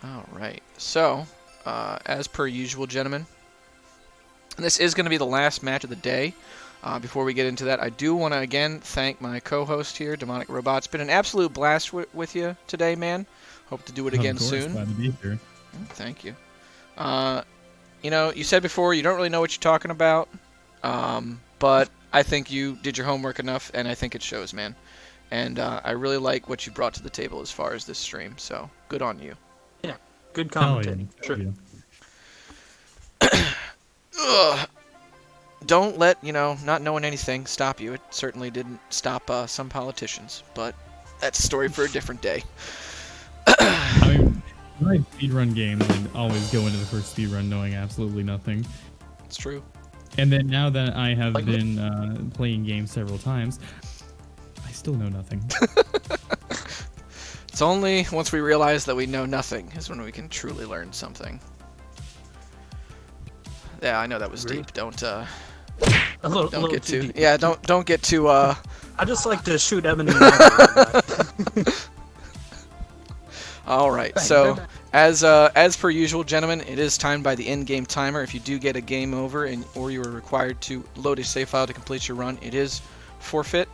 All right. So, as per usual, gentlemen, this is going to be the last match of the day. Before we get into that, I do want to again thank my co-host here, Demonic Robot. It's been an absolute blast with you today, man. Hope to do it again soon. Glad to be here. Thank you. You know, you said before you don't really know what you're talking about, but I think you did your homework enough, and I think it shows, man. And I really like what you brought to the table as far as this stream, so good on you. Yeah, good commentating. Sure. Don't let, not knowing anything stop you. It certainly didn't stop some politicians, but that's a story for a different day. I mean, my speedrun games, I always go into the first speedrun knowing absolutely nothing. It's true. And then now that I have been playing games several times, I still know nothing. It's only once we realize that we know nothing is when we can truly learn something. Yeah, I know that was deep. Don't get too deep. Yeah, don't get too I just like to shoot Eminem. All right. So, as per usual, gentlemen, it is timed by the in-game timer. If you do get a game over or you are required to load a save file to complete your run, it is forfeit.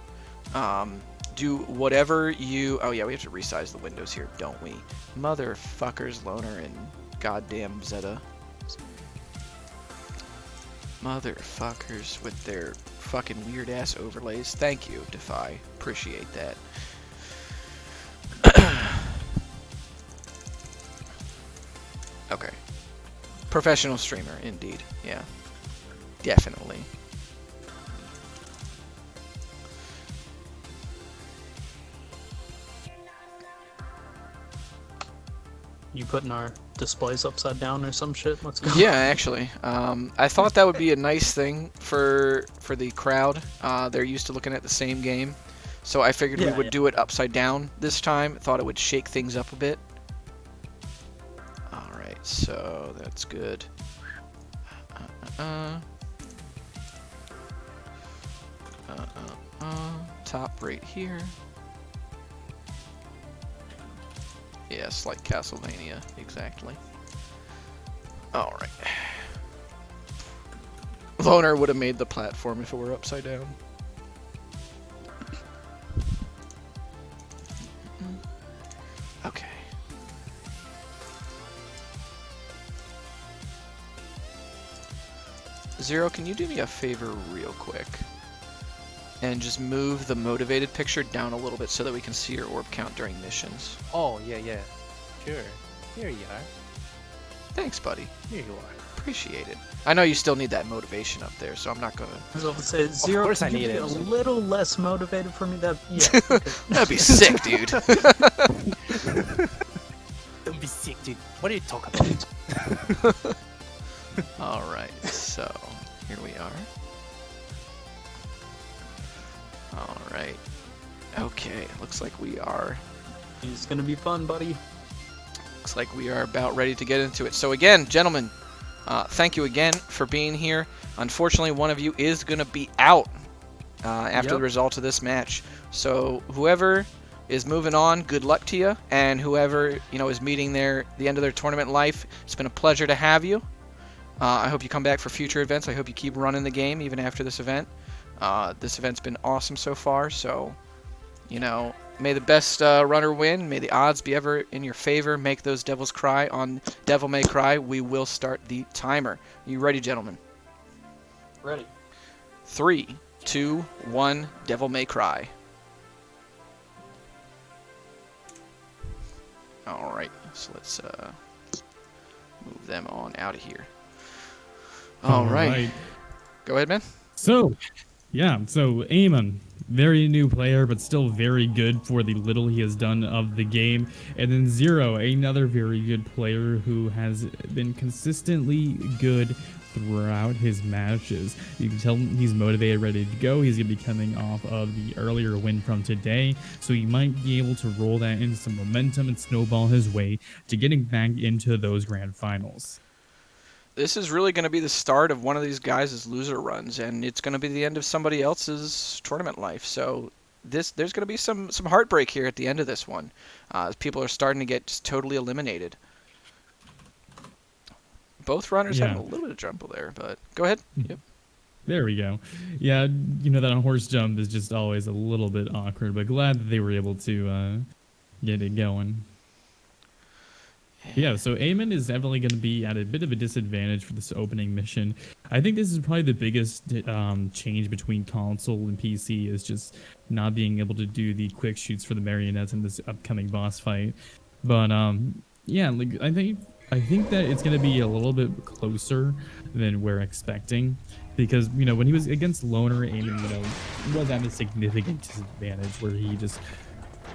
Do whatever you... Oh, yeah, we have to resize the windows here, don't we? Motherfuckers, Loner and goddamn Zeta. Motherfuckers with their fucking weird-ass overlays. Thank you, Defy. Appreciate that. Okay. Professional streamer, indeed. Yeah. Definitely. You putting our displays upside down or some shit? Let's go. Yeah, actually. I thought that would be a nice thing for the crowd. They're used to looking at the same game. So I figured we would do it upside down this time. Thought it would shake things up a bit. Alright, so that's good. Top right here. Yes, like Castlevania, exactly. Alright. Loner would have made the platform if it were upside down. Okay. Zero, can you do me a favor real quick? And just move the motivated picture down a little bit so that we can see your orb count during missions. Oh, yeah. Sure. Here you are. Thanks, buddy. Here you are. Appreciate it. I know you still need that motivation up there, so I'm not gonna... I was about to say, Zero, of course I could need you be it. a little less motivated for me? That'd be sick, dude. Don't be sick, dude. What are you talking about? Alright, so here we are. Alright. Okay, looks like we are... It's gonna be fun, buddy. Looks like we are about ready to get into it. So again, gentlemen, thank you again for being here. Unfortunately, one of you is going to be out after the result of this match. So whoever is moving on, good luck to you. And whoever is meeting the end of their tournament life, it's been a pleasure to have you. I hope you come back for future events. I hope you keep running the game even after this event. This event's been awesome so far. So, may the best runner win. May the odds be ever in your favor. Make those devils cry. On Devil May Cry, we will start the timer. Are you ready, gentlemen? Ready. 3, 2, 1, Devil May Cry. Alright, so let's move them on out of here. Alright. Go ahead, man. So Aemon, very new player, but still very good for the little he has done of the game. And then Zero, another very good player who has been consistently good throughout his matches. You can tell he's motivated, ready to go. He's going to be coming off of the earlier win from today, so he might be able to roll that into some momentum and snowball his way to getting back into those grand finals. This is really going to be the start of one of these guys' loser runs, and it's going to be the end of somebody else's tournament life. So there's going to be some heartbreak here at the end of this one, as people are starting to get just totally eliminated. both runners Yeah. having a little bit of trouble there, but go ahead. Yep. There we go. Yeah, you know, that horse jump is just always a little bit awkward, but glad that they were able to get it going. Yeah, so Aemon is definitely going to be at a bit of a disadvantage for this opening mission. I think this is probably the biggest change between console and PC is just not being able to do the quick shoots for the marionettes in this upcoming boss fight. But yeah, like I think that it's going to be a little bit closer than we're expecting. Because, you know, when he was against Loner, Aemon, you know, was at a significant disadvantage where he just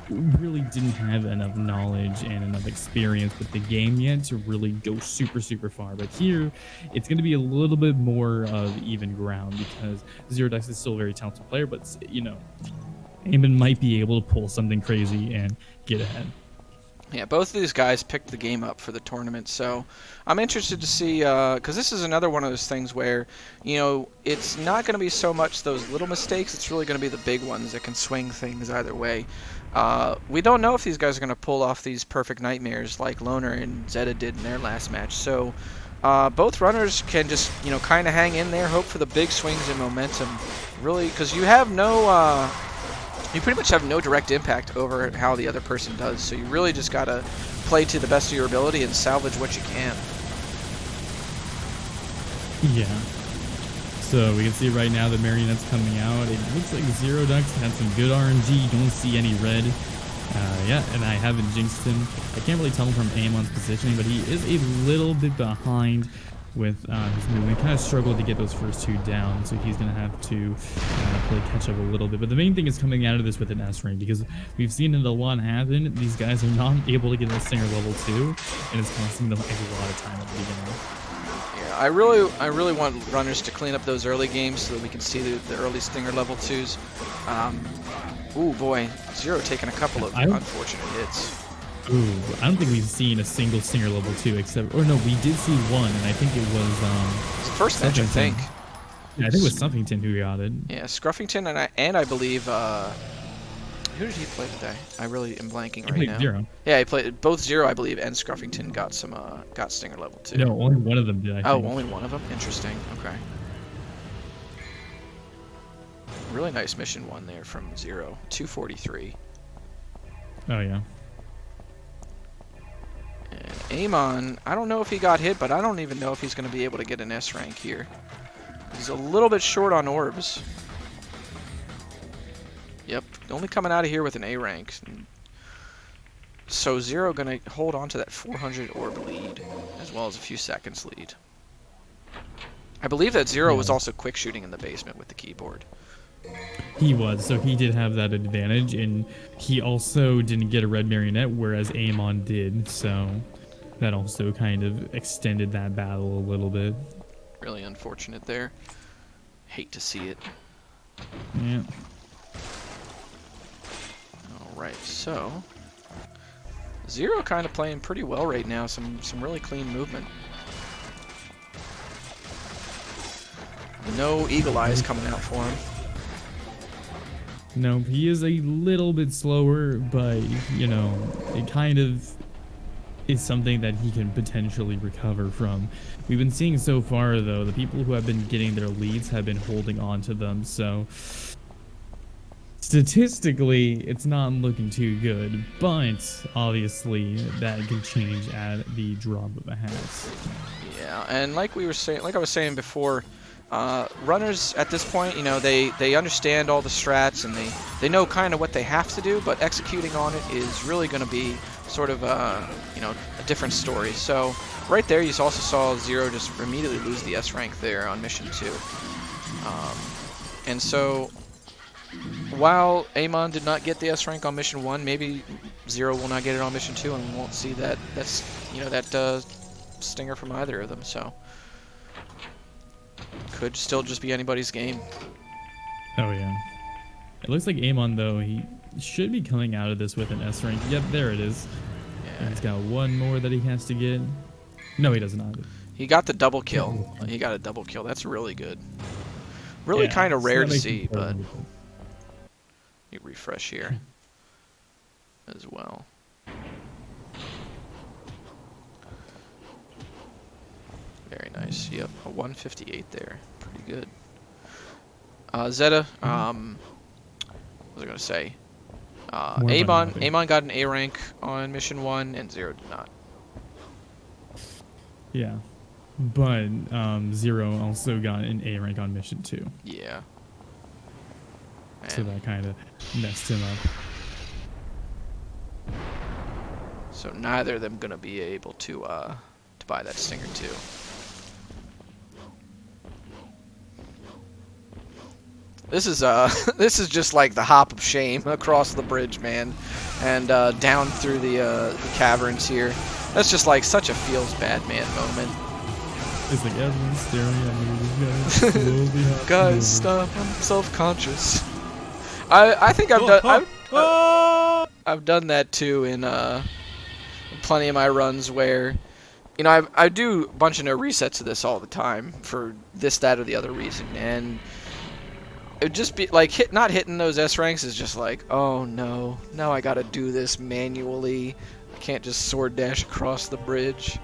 really didn't have enough knowledge and enough experience with the game yet to really go super, super far. But here, it's going to be a little bit more of even ground because Zerodux is still a very talented player, but, you know, Aemon might be able to pull something crazy and get ahead. Yeah, both of these guys picked the game up for the tournament, so I'm interested to see, because this is another one of those things where, you know, it's not going to be so much those little mistakes, it's really going to be the big ones that can swing things either way. We don't know if these guys are going to pull off these perfect nightmares like Loner and Zeta did in their last match, so both runners can just, you know, kind of hang in there, hope for the big swings and momentum, really, because you have no... you pretty much have no direct impact over how the other person does, so you really just gotta play to the best of your ability and salvage what you can. Yeah. So we can see right now the marionette's coming out. It looks like Zerodux had some good RNG. You don't see any red. Yeah, and I haven't jinxed him. I can't really tell him from Aemon's positioning, but he is a little bit behind with his movement. Kind of struggled to get those first two down, so he's going to have to play catch up a little bit. But the main thing is coming out of this with an S rank, because we've seen it a lot happen. These guys are not able to get a Stinger level 2, and it's costing them a lot of time at the beginning. Yeah, I really want runners to clean up those early games so that we can see the early Stinger level 2s. Ooh boy, Zero taking a couple of unfortunate hits. Ooh, I don't think we've seen a single Stinger level 2 except, or no, we did see one, and I think it was it's the first match, I think. Yeah, I think it was Stuffington who got it. Yeah, Scruffington and I believe who did he play today? I really am blanking right now. Zero. Yeah, he played both Zero, I believe, and Scruffington got some got Stinger level 2. No, only one of them did. I think. Oh, only one of them. Interesting. Okay. Really nice mission one there from Zero. 243. Oh yeah. And Aemon, I don't know if he got hit, but I don't even know if he's going to be able to get an S rank here. He's a little bit short on orbs. Yep, only coming out of here with an A rank. So Zero going to hold on to that 400 orb lead, as well as a few seconds lead. I believe that Zero was also quick shooting in the basement with the keyboard. He was, so he did have that advantage, and he also didn't get a red marionette, whereas Aemon did, so that also kind of extended that battle a little bit. Really unfortunate there. Hate to see it. Yeah. Alright, so Zero kind of playing pretty well right now, some really clean movement. No eagle eyes coming out for him. No, he is a little bit slower, but, you know, it kind of is something that he can potentially recover from. We've been seeing so far, though, the people who have been getting their leads have been holding on to them, so statistically, it's not looking too good, but obviously that can change at the drop of a hat. Yeah, and like I was saying before, runners at this point, you know, they understand all the strats and they know kind of what they have to do, but executing on it is really going to be sort of you know, a different story. So right there, you also saw Zero just immediately lose the S rank there on mission 2, and so while Aemon did not get the S rank on mission 1, maybe Zero will not get it on mission 2, and we won't see that stinger from either of them. So could still just be anybody's game. Oh yeah. It looks like Aemon, though, he should be coming out of this with an S rank. Yep, there it is. Yeah. He's got one more that he has to get. No, he does not. He got the double kill. He got a double kill. That's really good. Really kind of rare to see, but you refresh here as well. Very nice. Yep, a 158 there. Pretty good. Zeta, what was I gonna say? Aemon got an A rank on mission 1, and Zero did not. Yeah, but Zero also got an A rank on mission 2. Yeah. So that kind of messed him up. So neither of them gonna be able to buy that Stinger 2. This is this is just like the hop of shame across the bridge, man, and down through the caverns here. That's just like such a feels bad man moment. It's like everyone's staring at me. This guy slowly hops Guys, over. stop! I'm self-conscious. I think I've done that too in plenty of my runs where, you know, I do a bunch of no resets of this all the time for this, that, or the other reason, and it would just be like not hitting those S ranks is just like, oh no, now I gotta do this manually. I can't just sword dash across the bridge.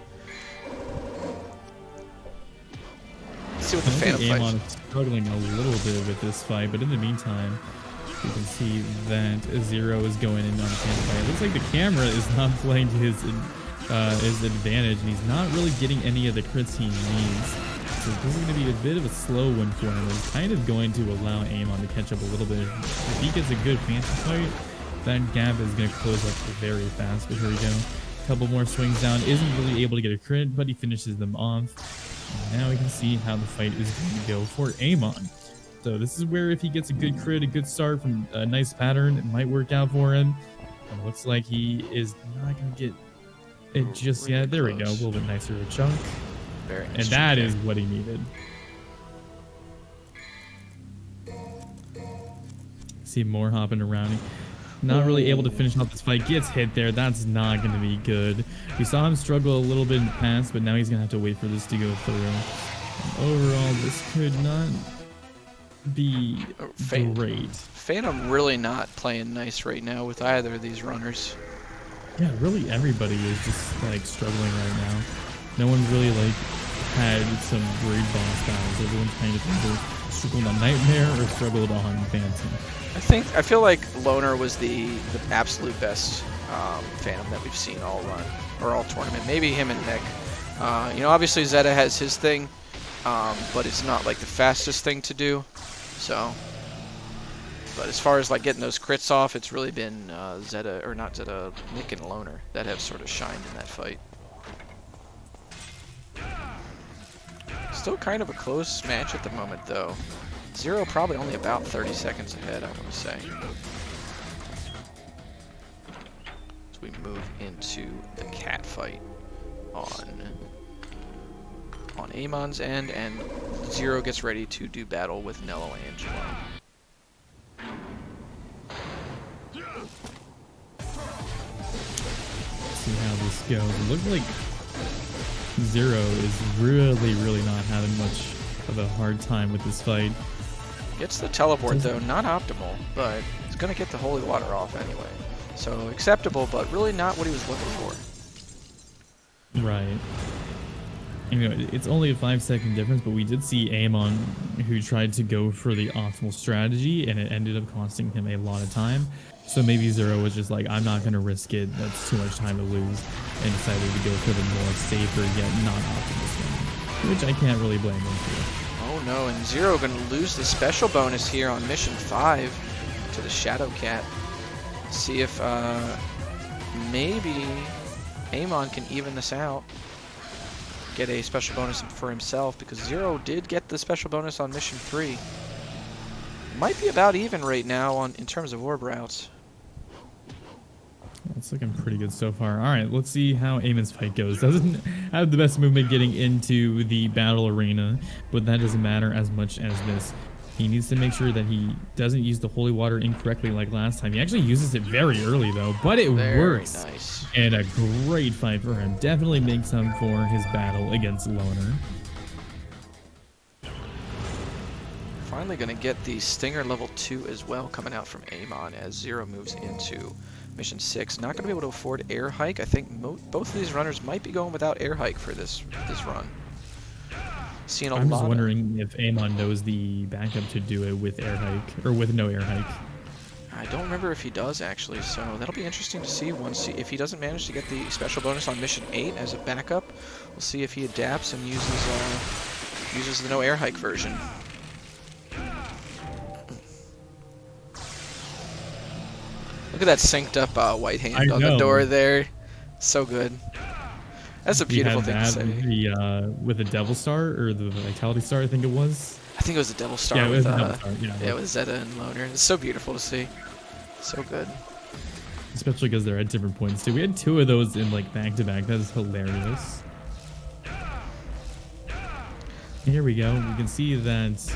Let's see what the Phantom Aemon fights. is struggling a little bit with this fight, but in the meantime, you can see that Zero is going in on the Phantom fight. It looks like the camera is not playing to his advantage, and he's not really getting any of the crits he needs. So this is going to be a bit of a slow one for him. It's kind of going to allow Aemon to catch up a little bit. If he gets a good Phantom fight, that gap is going to close up very fast. But here we go. A couple more swings down. Isn't really able to get a crit, but he finishes them off. And now we can see how the fight is going to go for Aemon. So this is where if he gets a good crit, a good start from a nice pattern, it might work out for him. It looks like he is not going to get it just Really yet. There we close. go. A little bit nicer of a chunk. Very nice And that chunk is there. what he needed. See more hopping around. Not really able to finish off this fight. Gets hit there. That's not going to be good. We saw him struggle a little bit in the past, but now he's going to have to wait for this to go through. And overall, this could not be great. Phantom really not playing nice right now with either of these runners. Yeah, really everybody is just like struggling right now. No one's really like had some great boss battles. Everyone's kind of either struggled on Nightmare or struggled on Phantom. I feel like Loner was the absolute best Phantom that we've seen all run or all tournament. Maybe him and Nick. You know, obviously Zeta has his thing, but it's not like the fastest thing to do. So, but as far as like getting those crits off, it's really been Zeta, or not Zeta, Nick and Loner that have sort of shined in that fight. Still kind of a close match at the moment, though. Zero probably only about 30 seconds ahead, I want to say. As we move into the cat fight on Aemon's end, and Zero gets ready to do battle with Nello Angelo. See how this goes. It looks like Zero is really not having much of a hard time with this fight. Gets the teleport though, not optimal, but he's gonna get the holy water off anyway. So acceptable, but really not what he was looking for. Right. You know, it's only a 5-second difference, but we did see Aemon who tried to go for the optimal strategy, and it ended up costing him a lot of time. So maybe Zero was just like, I'm not going to risk it. That's too much time to lose, and decided to go for the more safer yet not optimal strategy, which I can't really blame him for. Oh no, and Zero gonna lose the special bonus here on mission 5 to the Shadow Cat. See if maybe Aemon can even this out. Get a special bonus for himself, because Zero did get the special bonus on mission 3. Might be about even right now in terms of orb routes. It's looking pretty good so far. All right, let's see how Aemon's fight goes. Doesn't have the best movement getting into the battle arena, but that doesn't matter as much as this. He needs to make sure that he doesn't use the holy water incorrectly like last time. He actually uses it very early though, but it works. Nice. And a great fight for him. Definitely makes up for his battle against Loner. Finally gonna get the Stinger level 2 as well coming out from Aemon as Zero moves into mission 6. Not gonna be able to afford air hike. I think both of these runners might be going without air hike for this run. Seeing a I'm just lot. wondering if Aemon knows the backup to do it with air hike or with no air hike. I don't remember if he does actually, so that'll be interesting to see if he doesn't manage to get the special bonus on mission 8 as a backup. We'll see if he adapts and uses the no air hike version. Look at that synced up white hand on the door there. So good. That's a beautiful thing to say. With the Devil Star or the Vitality Star, I think it was. I think it was the Devil Star. Yeah, it was the Devil Star. Yeah, with Zeta and Loner. It's so beautiful to see. So good. Especially because they're at different points too. We had 2 of those in like back to back. That is hilarious. Here we go. We can see that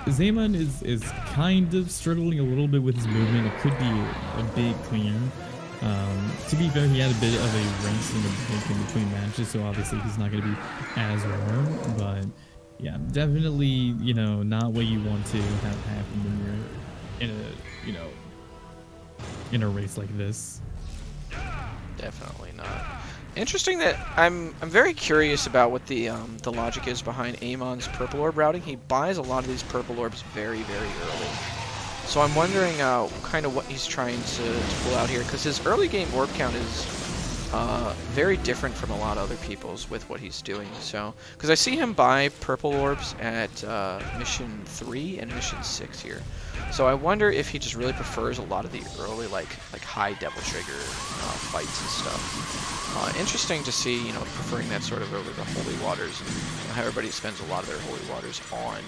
Aemon is kind of struggling a little bit with his movement. It could be a bit cleaner. To be fair, he had a bit of a race in between matches, so obviously he's not going to be as warm. But yeah, definitely, you know, not what you want to have happen when you're in a, you know, in a race like this. Definitely not. Interesting that I'm very curious about what the logic is behind Aemon's purple orb routing. He buys a lot of these purple orbs very early. So I'm wondering kind of what he's trying to pull out here, because his early game orb count is very different from a lot of other people's with what he's doing. So, because I see him buy purple orbs at mission 3 and mission 6 here. So I wonder if he just really prefers a lot of the early like high Devil Trigger fights and stuff. Interesting to see, you know, preferring that sort of over the Holy Waters, and how everybody spends a lot of their Holy Waters on,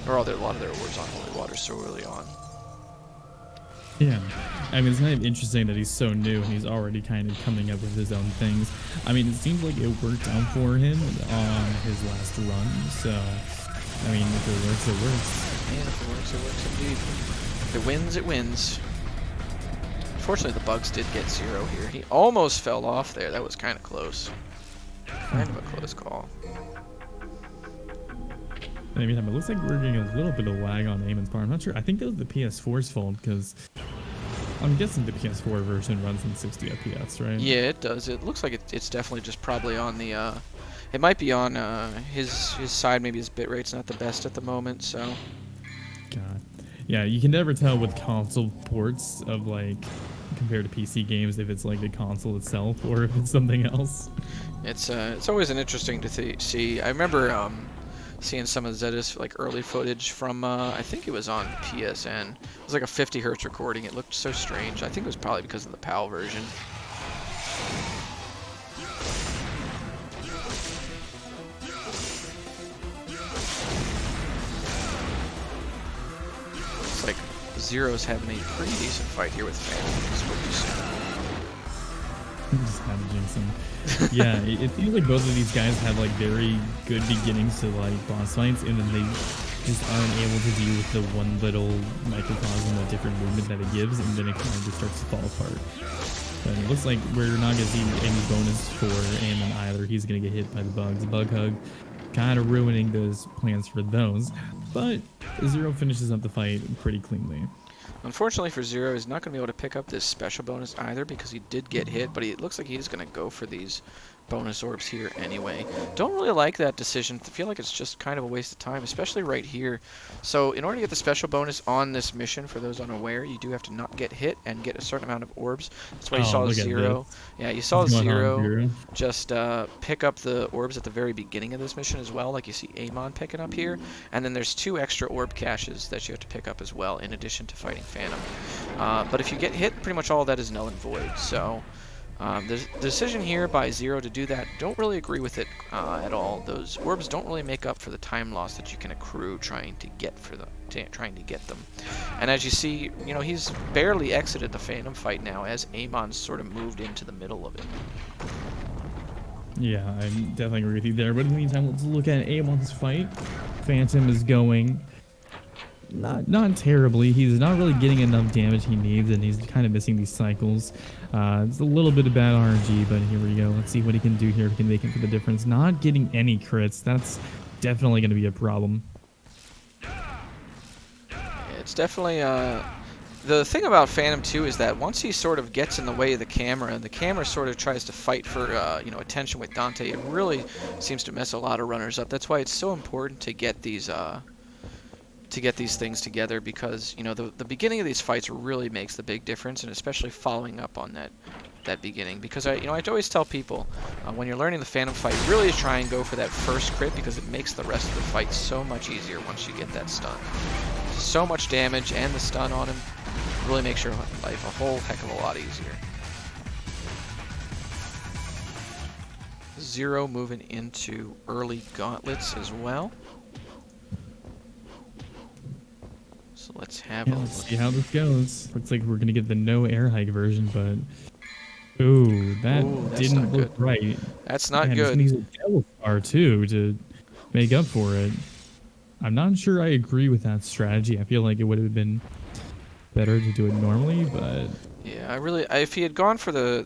or a lot of their orbs on Holy Waters so early on. Yeah, I mean, it's kind of interesting that he's so new and he's already kind of coming up with his own things. I mean, it seems like it worked out for him on his last run, so, I mean, if it works, it works. And if it works, it works indeed. If it wins, it wins. Unfortunately, the bugs did get 0 here. He almost fell off there. That was kind of close. Kind of a close call. In the meantime, it looks like we're getting a little bit of lag on Aemon's part. I'm not sure. I think that was the PS4's fault, because I'm guessing the PS4 version runs in 60 FPS, right? Yeah, it does. It looks like it's definitely just probably on the... it might be on his side. Maybe his bitrate's not the best at the moment, so... God. Yeah, you can never tell with console ports of, like, compared to PC games, if it's like the console itself or if it's something else. It's always an interesting to see. I remember seeing some of Zeta's like early footage from I think it was on PSN. It was like a 50 hertz recording. It looked so strange. I think it was probably because of the PAL version. Looks like Zero's having a pretty decent fight here with Phantom. Just managing some. Yeah, it seems like both of these guys have like very good beginnings to like boss fights, and then they just aren't able to deal with the one little microcosm of different movement that it gives, and then it kind of just starts to fall apart. But it looks like we're not gonna see any bonus for Aemon either. He's gonna get hit by the bugs. Bug hug, kind of ruining those plans for those. But Zero finishes up the fight pretty cleanly. Unfortunately for Zero, he's not going to be able to pick up this special bonus either, because he did get hit, but it looks like he's going to go for these bonus orbs here anyway. Don't really like that decision. I feel like it's just kind of a waste of time, especially right here. So in order to get the special bonus on this mission, for those unaware, you do have to not get hit and get a certain amount of orbs. That's why you saw Zero. Yeah, you saw Zero just pick up the orbs at the very beginning of this mission as well, like you see Aemon picking up here. And then there's 2 extra orb caches that you have to pick up as well, in addition to fighting Phantom. But if you get hit, pretty much all of that is null and void. So the decision here by Zero to do that, don't really agree with it at all. Those orbs don't really make up for the time loss that you can accrue trying to get them. And as you see, you know, he's barely exited the Phantom fight now, as Aemon's sort of moved into the middle of it. Yeah, I definitely agree with you there. But in the meantime, let's look at Aemon's fight. Phantom is going not terribly. He's not really getting enough damage he needs, and he's kind of missing these cycles. It's a little bit of bad RNG, but here we go. Let's see what he can do here. He can make it for the difference. Not getting any crits. That's definitely going to be a problem. It's definitely The thing about Phantom 2 is that once he sort of gets in the way of the camera, and the camera sort of tries to fight for attention with Dante, it really seems to mess a lot of runners up. That's why it's so important to get these things together, because the beginning of these fights really makes the big difference, and especially following up on that beginning. Because I always tell people when you're learning the Phantom fight, really try and go for that first crit, because it makes the rest of the fight so much easier once you get that stun. So much damage, and the stun on him really makes your life a whole heck of a lot easier. Zero moving into early gauntlets as well. So let's have a look. Let's see how this goes. Looks like we're gonna get the no air hike version, but that didn't look right. That's not good. good. Needs a devil star too to make up for it. I'm not sure I agree with that strategy. I feel like it would have been better to do it normally, but yeah, if he had gone for the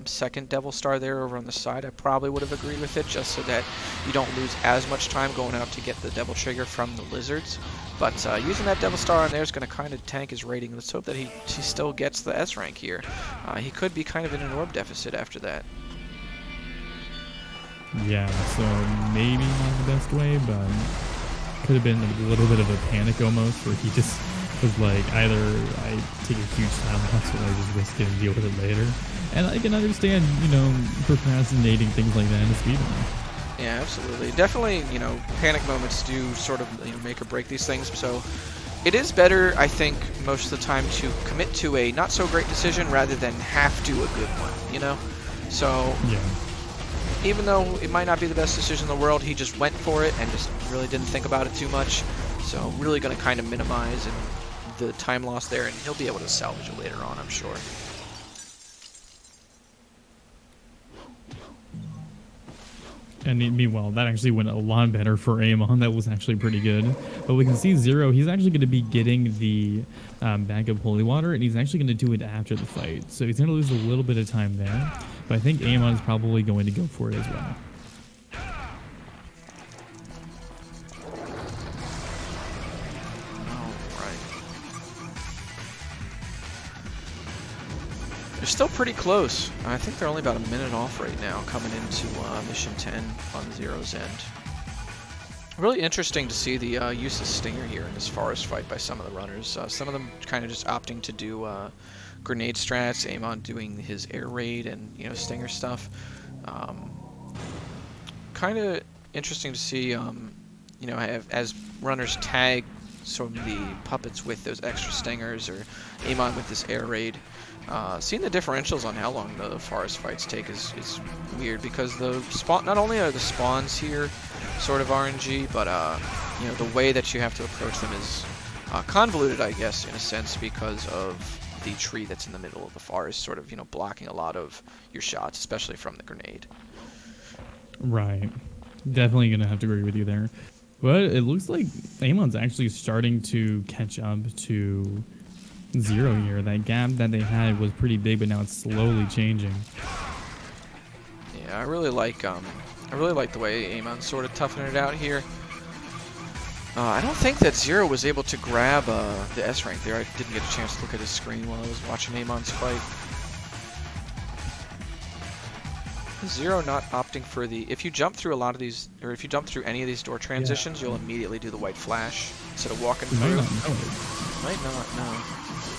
second Devil Star there over on the side, I probably would have agreed with it, just so that you don't lose as much time going out to get the Devil Trigger from the Lizards. But using that Devil Star on there is going to kind of tank his rating. Let's hope that he still gets the S rank here. He could be kind of in an orb deficit after that. yeah, so maybe not the best way, but could have been a little bit of a panic almost, where he just was like, either I take a huge time loss or I just risk it and deal with it later. And I can understand, procrastinating things like that in a speedrun. Yeah, absolutely. Definitely, panic moments do sort of make or break these things. So it is better, I think, most of the time to commit to a not so great decision rather than half do a good one, So Yeah. even though it might not be the best decision in the world, he just went for it and just really didn't think about it too much. So really going to kind of minimize the time loss there, and he'll be able to salvage it later on, I'm sure. And meanwhile, that actually went a lot better for Aemon. That was actually pretty good. But we can see Zero, he's actually going to be getting the backup holy water, and he's actually going to do it after the fight. So he's going to lose a little bit of time there. But I think Aemon is probably going to go for it as well. They're still pretty close. I think they're only about a minute off right now coming into Mission 10 on Zero's end. Really interesting to see the use of Stinger here in this forest fight by some of the runners. Some of them kind of just opting to do grenade strats, Aemon doing his air raid and Stinger stuff. Kind of interesting to see, as runners tag some of the puppets with those extra Stingers, or Aemon with this air raid. Seeing the differentials on how long the forest fights take is weird, because the spawn, not only are the spawns here sort of RNG, but the way that you have to approach them is convoluted, I guess, in a sense, because of the tree that's in the middle of the forest, sort of blocking a lot of your shots, especially from the grenade. Right. Definitely going to have to agree with you there. But it looks like Aemon's actually starting to catch up to Zero here. That gap that they had was pretty big, but now it's slowly changing. Yeah, I really like the way Aemon's sort of toughing it out here. I don't think that Zero was able to grab the S rank there. I didn't get a chance to look at his screen while I was watching Aemon's fight. Zero not opting for the... If you jump through a lot of these, or if you jump through any of these door transitions, you'll immediately do the white flash instead of walking through. Might not, no.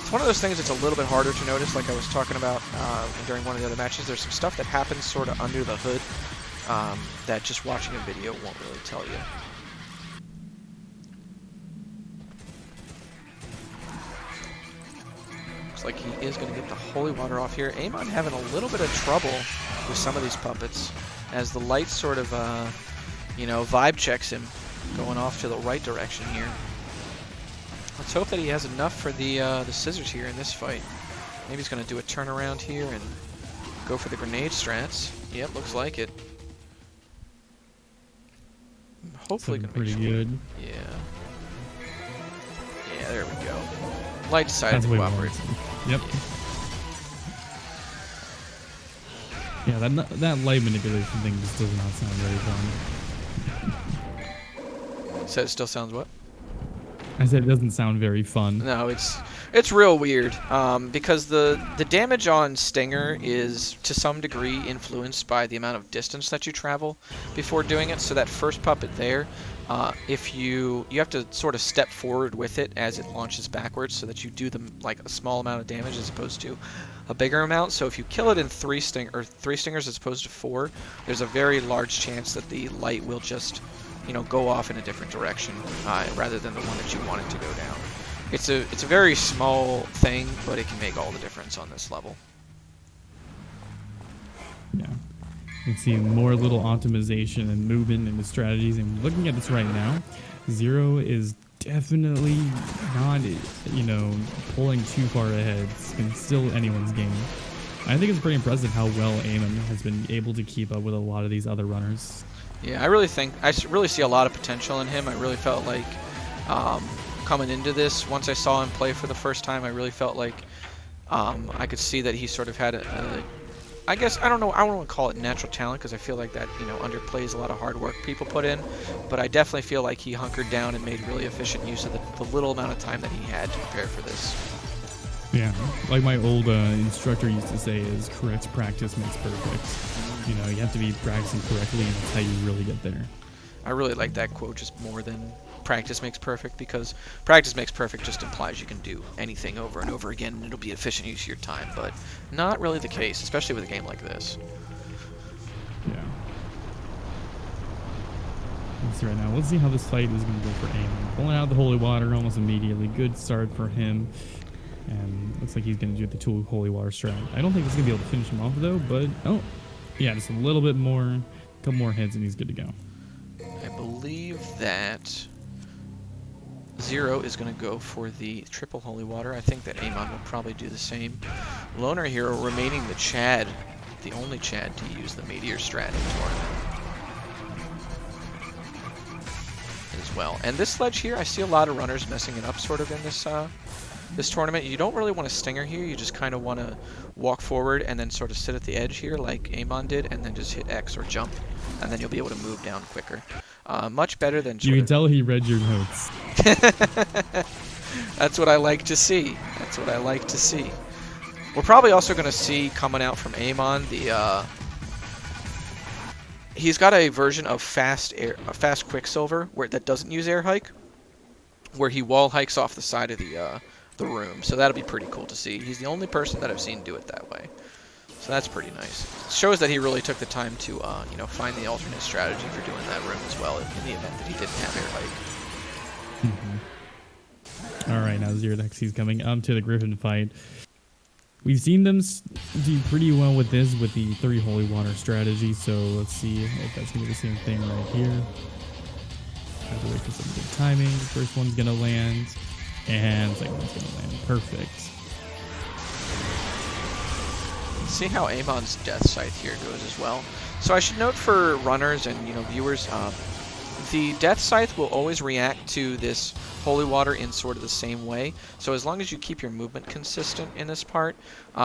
It's one of those things that's a little bit harder to notice, like I was talking about during one of the other matches. There's some stuff that happens sort of under the hood that just watching a video won't really tell you. Looks like he is going to get the holy water off here. Aemon having a little bit of trouble with some of these puppets, as the light sort of, vibe checks him, going off to the right direction here. Let's hope that he has enough for the scissors here in this fight. Maybe he's going to do a turnaround here and go for the grenade strats. Yep, looks like it. Hopefully going to be pretty good. Yeah. Yeah, there we go. Light decided to cooperate. Yep. Yeah, that light manipulation thing just does not sound very fun. So it still sounds what? I said it doesn't sound very fun. No, it's real weird because the damage on Stinger is to some degree influenced by the amount of distance that you travel before doing it. So that first puppet there, if you have to sort of step forward with it as it launches backwards, so that you do like a small amount of damage as opposed to a bigger amount. So if you kill it in three stingers as opposed to 4, there's a very large chance that the light will just go off in a different direction rather than the one that you want it to go down. It's a very small thing, but it can make all the difference on this level. Yeah. You can see more little optimization and movement in the strategies. And looking at this right now, Zero is definitely not, pulling too far ahead. It's still anyone's game. I think it's pretty impressive how well Aemon has been able to keep up with a lot of these other runners. Yeah, I really see a lot of potential in him. I really felt like coming into this, once I saw him play for the first time, I really felt like I could see that he sort of had I guess, I don't know, I don't want to call it natural talent because I feel like that, underplays a lot of hard work people put in, but I definitely feel like he hunkered down and made really efficient use of the little amount of time that he had to prepare for this. Yeah, like my old instructor used to say is correct practice makes perfect. You have to be practicing correctly, and that's how you really get there. I really like that quote just more than practice makes perfect, because practice makes perfect just implies you can do anything over and over again and it'll be efficient use of your time, but not really the case, especially with a game like this. Yeah. Let's see right now. Let's see how this fight is going to go for Aemon. Pulling out the holy water almost immediately. Good start for him. And looks like he's going to do the 2 holy water strat. I don't think he's going to be able to finish him off though, but yeah, just a little bit more, a couple more hits and he's good to go. I believe that Zero is going to go for the triple holy water. I think that Aemon will probably do the same. Loner Hero remaining the Chad, the only Chad to use the Meteor strat in the tournament as well. And this sledge here, I see a lot of runners messing it up sort of in this tournament. You don't really want to Stinger here, you just kind of want to walk forward and then sort of sit at the edge here like Aemon did, and then just hit X or jump, and then you'll be able to move down quicker. Much better than... You can tell he read your notes. That's what I like to see. That's what I like to see. We're probably also going to see coming out from Aemon he's got a version of fast Quicksilver that doesn't use air hike, where he wall hikes off the side of the room. So that'll be pretty cool to see. He's the only person that I've seen do it that way. So that's pretty nice. It shows that he really took the time to, find the alternate strategy for doing that room as well in the event that he didn't have air hike. All right, now Zerodux, he's coming up to the Griffin fight. We've seen them do pretty well with this, with the 3 holy water strategy. So let's see if that's going to be the same thing right here. Have to wait for some good timing. The first one's going to land, and the second one's going to land. Perfect. See how Aemon's death scythe here goes as well. So I should note for runners and viewers, the death scythe will always react to this holy water in sort of the same way. So as long as you keep your movement consistent in this part,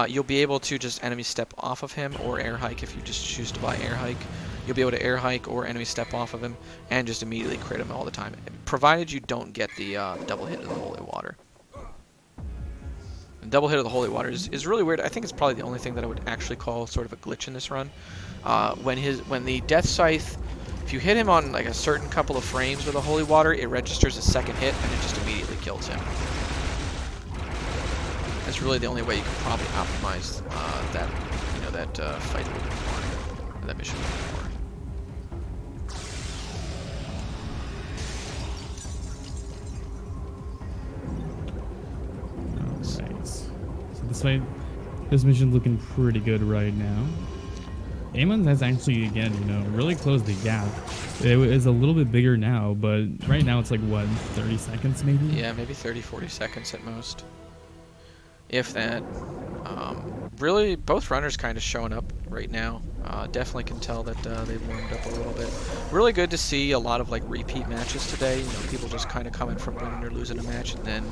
you'll be able to just enemy step off of him or air hike if you just choose to buy air hike. You'll be able to air hike or enemy step off of him and just immediately crit him all the time, provided you don't get the double hit of the holy water. The double hit of the holy water is really weird. I think it's probably the only thing that I would actually call sort of a glitch in this run. When the death scythe, if you hit him on like a certain couple of frames with the holy water, it registers a second hit and it just immediately kills him. That's really the only way you can probably optimize that fight a little bit more, or that mission a little bit more. This mission's looking pretty good right now. Aemon has actually, again, really closed the gap. It is a little bit bigger now, but right now it's like, what, 30 seconds maybe? Yeah, maybe 30, 40 seconds at most. If that. Really, both runners kind of showing up right now. Definitely can tell that they've warmed up a little bit. Really good to see a lot of like repeat matches today. People just kind of coming from winning or losing a match, and then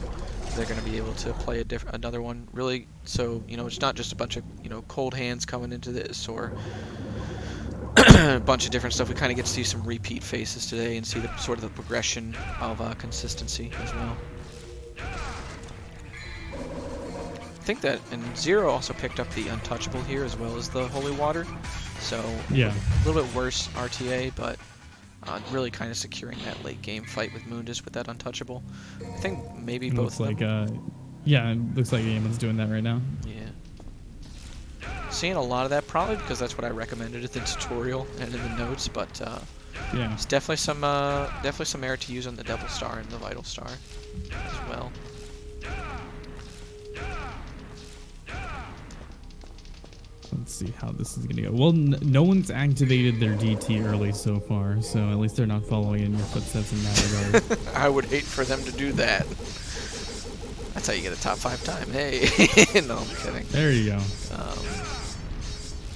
they're going to be able to play another one. Really, so it's not just a bunch of cold hands coming into this, or a bunch of different stuff. We kind of get to see some repeat faces today and see the sort of the progression of consistency as well. I think that, and Zero also picked up the Untouchable here as well as the Holy Water. So Yeah. a little bit worse RTA, but really kind of securing that late game fight with Mundus with that Untouchable. I think maybe It both looks of them. like, yeah, it looks like Aemon's doing that right now. Yeah. Seeing a lot of that, probably because that's what I recommended in the tutorial and in the notes, but Yeah. it's definitely some merit to use on the Devil Star and the Vital Star as well. Let's see how this is gonna go. Well, no one's activated their DT early so far, so at least they're not following in your footsteps in that regard. I would hate for them to do that. That's how you get a top 5 time. Hey, no, I'm kidding. There you go.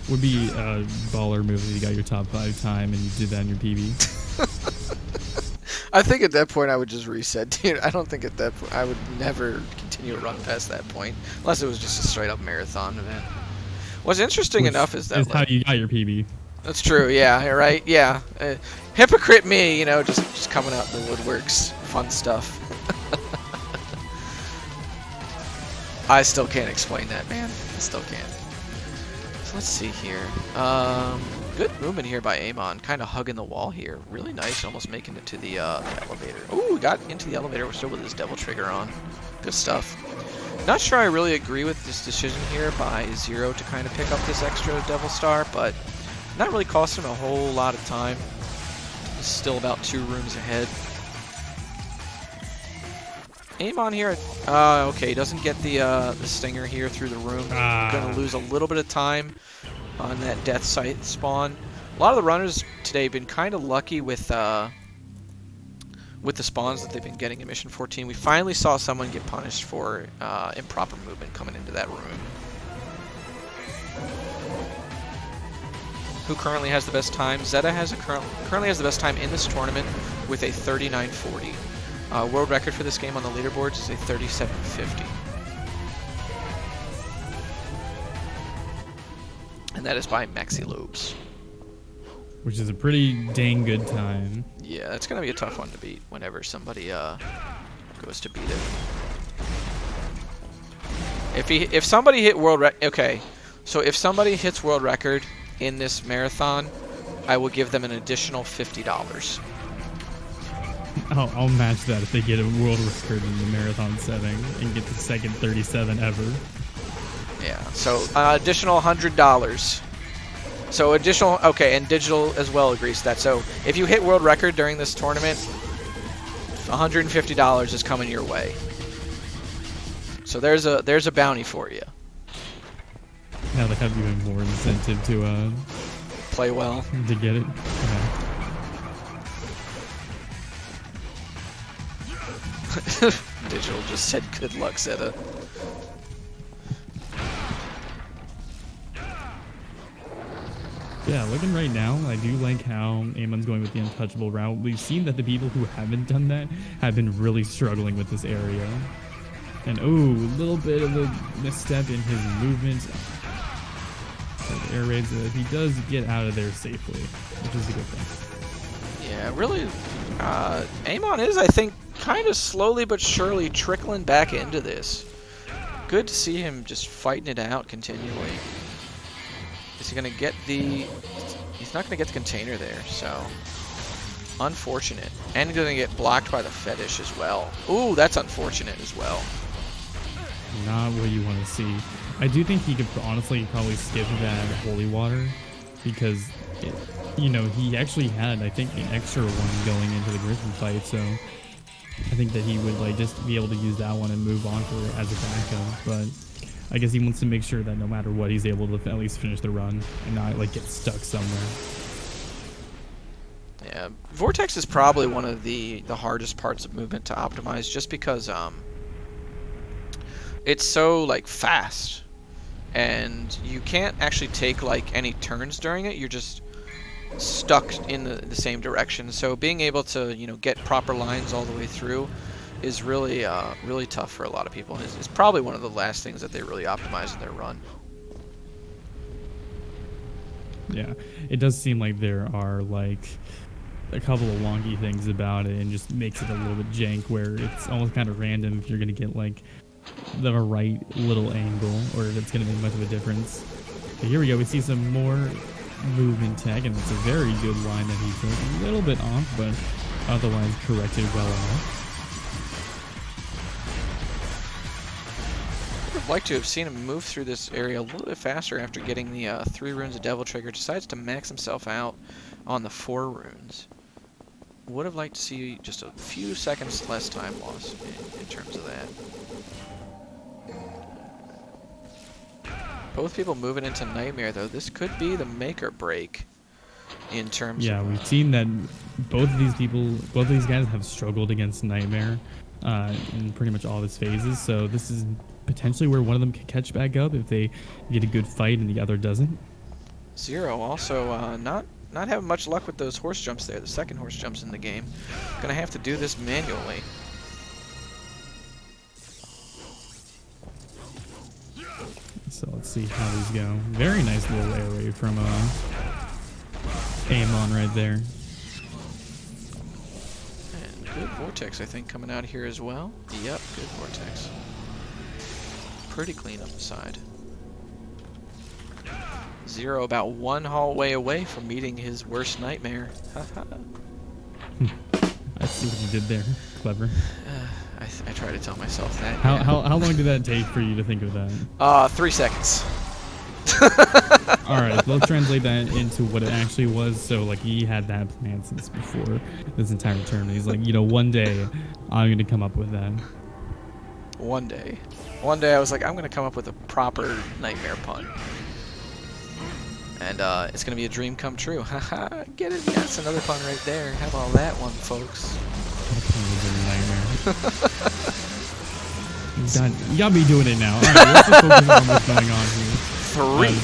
Would be a baller move if you got your top 5 time and you did that in your PB. I think at that point I would just reset, dude. I don't think at that point I would never continue to run past that point, unless it was just a straight up marathon event. What's interesting enough is that how you got your PB. That's true. Yeah, right. Yeah, hypocrite me. You know, just coming out in the woodworks, fun stuff. I still can't explain that, man. I still can't. So let's see here. Good movement here by Aemon, kind of hugging the wall here. Really nice, almost making it to the elevator. Ooh, we got into the elevator. We're still with his Devil Trigger on. Good stuff. Not sure I really agree with this decision here by Zero to kind of pick up this extra Devil Star, but not really cost him a whole lot of time. He's still about 2 rooms ahead. Aemon here. Okay, doesn't get the stinger here through the room. Gonna lose a little bit of time on that death site spawn. A lot of the runners today have been kind of lucky with the spawns that they've been getting in Mission 14. We finally saw someone get punished for improper movement coming into that room. Who currently has the best time? Zeta has currently has the best time in this tournament with a 39:40. World record for this game on the leaderboards is a 37:50. And that is by Maxi Lobes. Which is a pretty dang good time. Yeah, it's going to be a tough one to beat whenever somebody goes to beat it. If somebody hit world record... Okay, so if somebody hits world record in this marathon, I will give them an additional $50. I'll match that if they get a world record in the marathon setting and get the second 37 ever. Yeah, so additional $100. So additional, okay, and Digital as well agrees to that. So if you hit world record during this tournament, $150 is coming your way. So there's a bounty for you. Now they have even more incentive to play well to get it. Digital just said good luck, Zeta. Yeah, looking right now, I do like how Aemon's going with the untouchable route. We've seen that the people who haven't done that have been really struggling with this area. And ooh, a little bit of a misstep in his movement. So air raids, he does get out of there safely, which is a good thing. Yeah, really, Aemon is, I think, kind of slowly but surely trickling back into this. Good to see him just fighting it out continually. Is he gonna get the... He's not gonna get the container there, so... Unfortunate. And he's gonna get blocked by the fetish as well. Ooh, that's unfortunate as well. Not what you want to see. I do think he could honestly probably skip that holy water because, you know, he actually had, I think, an extra one going into the Griffin fight, so I think that he would like just be able to use that one and move on for it as a backup. But I guess he wants to make sure that no matter what, he's able to at least finish the run and not like get stuck somewhere. Yeah, Vortex is probably one of the hardest parts of movement to optimize, just because it's so like fast, and you can't actually take like any turns during it. You're just stuck in the same direction. So being able to, you know, get proper lines all the way through is really really tough for a lot of people. And it's probably one of the last things that they really optimize in their run. Yeah, it does seem like there are like a couple of wonky things about it, and just makes it a little bit jank, where it's almost kind of random if you're gonna get like the right little angle, or if it's gonna make much of a difference. But here we go. We see some more movement tech, and it's a very good line that he took. A little bit off, but otherwise corrected well enough. I'd like to have seen him move through this area a little bit faster after getting the 3 runes of Devil Trigger. Decides to max himself out on the 4 runes. Would have liked to see just a few seconds less time loss in terms of that. Both people moving into Nightmare, though. This could be the make or break in terms of... Yeah, we've seen that both of these guys have struggled against Nightmare in pretty much all of his phases, so this is potentially where one of them can catch back up if they get a good fight and the other doesn't. Zero also not having much luck with those horse jumps there. The second horse jumps in the game. Gonna have to do this manually. So let's see how these go. Very nice little airway from Aemon right there. And good vortex, I think, coming out here as well. Yep, good vortex. Pretty clean up the side. Zero about one hallway away from meeting his worst nightmare. I see what you did there. Clever. I try to tell myself that. How long did that take for you to think of that? 3 seconds. All right, let's translate that into what it actually was. So, like, he had that plan since before this entire term. He's like, you know, one day I'm going to come up with that. One day I was like, I'm going to come up with a proper nightmare pun. And it's going to be a dream come true. Haha, get it? That's another pun right there. How about that one, folks? You got me doing it now. All right, let's just focus on what's going on here.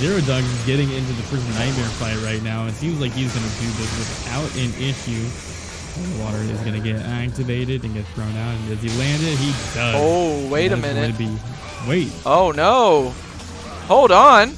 Zerodux is getting into the first nightmare fight right now. It seems like he's going to do this without an issue. The water is going to get activated and get thrown out. And does he land it? He does. Oh, wait a minute. Wait. Oh, no. Hold on.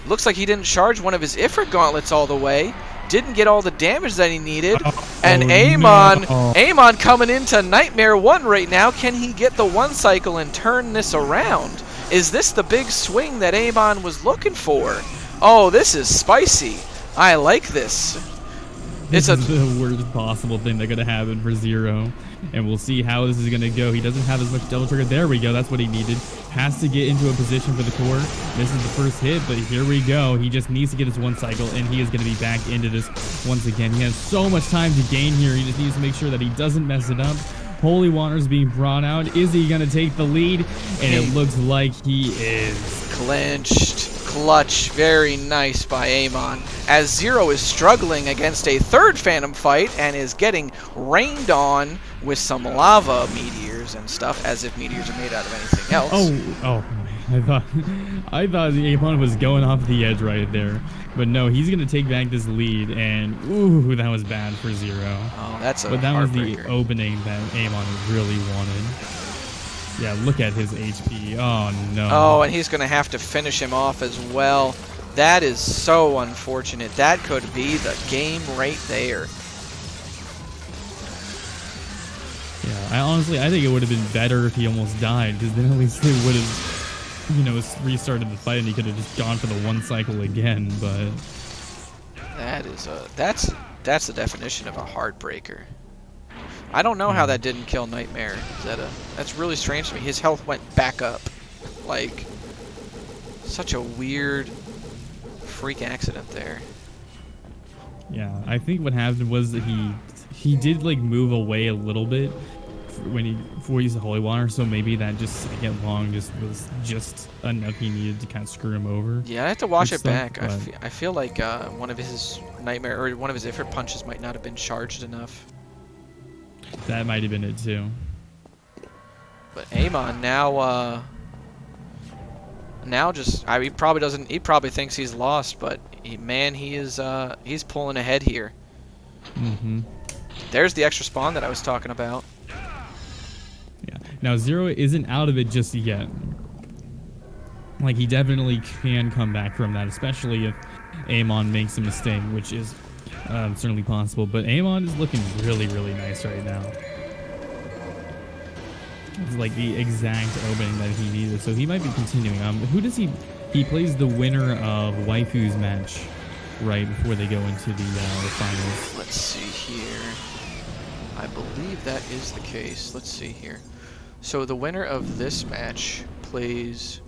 Looks like he didn't charge one of his Ifrit gauntlets all the way. Didn't get all the damage that he needed. And Aemon coming into Nightmare 1 right now. Can he get the 1 cycle and turn this around? Is this the big swing that Aemon was looking for? Oh, this is spicy. I like this. This is the worst possible thing that could happen for Zero. And we'll see how this is going to go. He doesn't have as much Devil Trigger. There we go. That's what he needed. Has to get into a position for the core. This is the first hit, but here we go. He just needs to get his 1 cycle, and he is going to be back into this once again. He has so much time to gain here. He just needs to make sure that he doesn't mess it up. Holy Water is being brought out. Is he going to take the lead? And it looks like he is. Clinched. Clutch. Very nice by Aemon. As Zero is struggling against a 3rd Phantom fight and is getting rained on with some lava meteors and stuff, as if meteors are made out of anything else. Oh, I thought the Aemon was going off the edge right there. But no, he's going to take back this lead, and ooh, that was bad for Zero. Oh, that's a But that was the heartbreaker. opening that Aemon really wanted. Yeah, look at his HP. Oh, no. Oh, and he's going to have to finish him off as well. That is so unfortunate. That could be the game right there. Yeah, I think it would have been better if he almost died, because then at least it would have, you know, restarted the fight and he could have just gone for the 1 cycle again, but... That is that's the definition of a heartbreaker. I don't know how that didn't kill Nightmare, Zeta. That's really strange to me. His health went back up. Like, such a weird freak accident there. Yeah, I think what happened was that he did like move away a little bit before he used the Holy Water, so maybe that just second long just was just enough he needed to kind of screw him over. Yeah, I have to watch it back. But I feel like one of his Nightmare or one of his Ifrit punches might not have been charged enough. That might have been it too. But Aemon now just he probably doesn't. He probably thinks he's lost, but he's pulling ahead here. Mm-hmm. There's the extra spawn that I was talking about. Yeah. Now Zero isn't out of it just yet. Like, he definitely can come back from that, especially if Aemon makes a mistake, which is certainly possible. But Aemon is looking really, really nice right now. It's like the exact opening that he needed, so he might be continuing. Who does he? He plays the winner of Waifu's match right before they go into the finals. Let's see here. I believe that is the case. Let's see here. So the winner of this match plays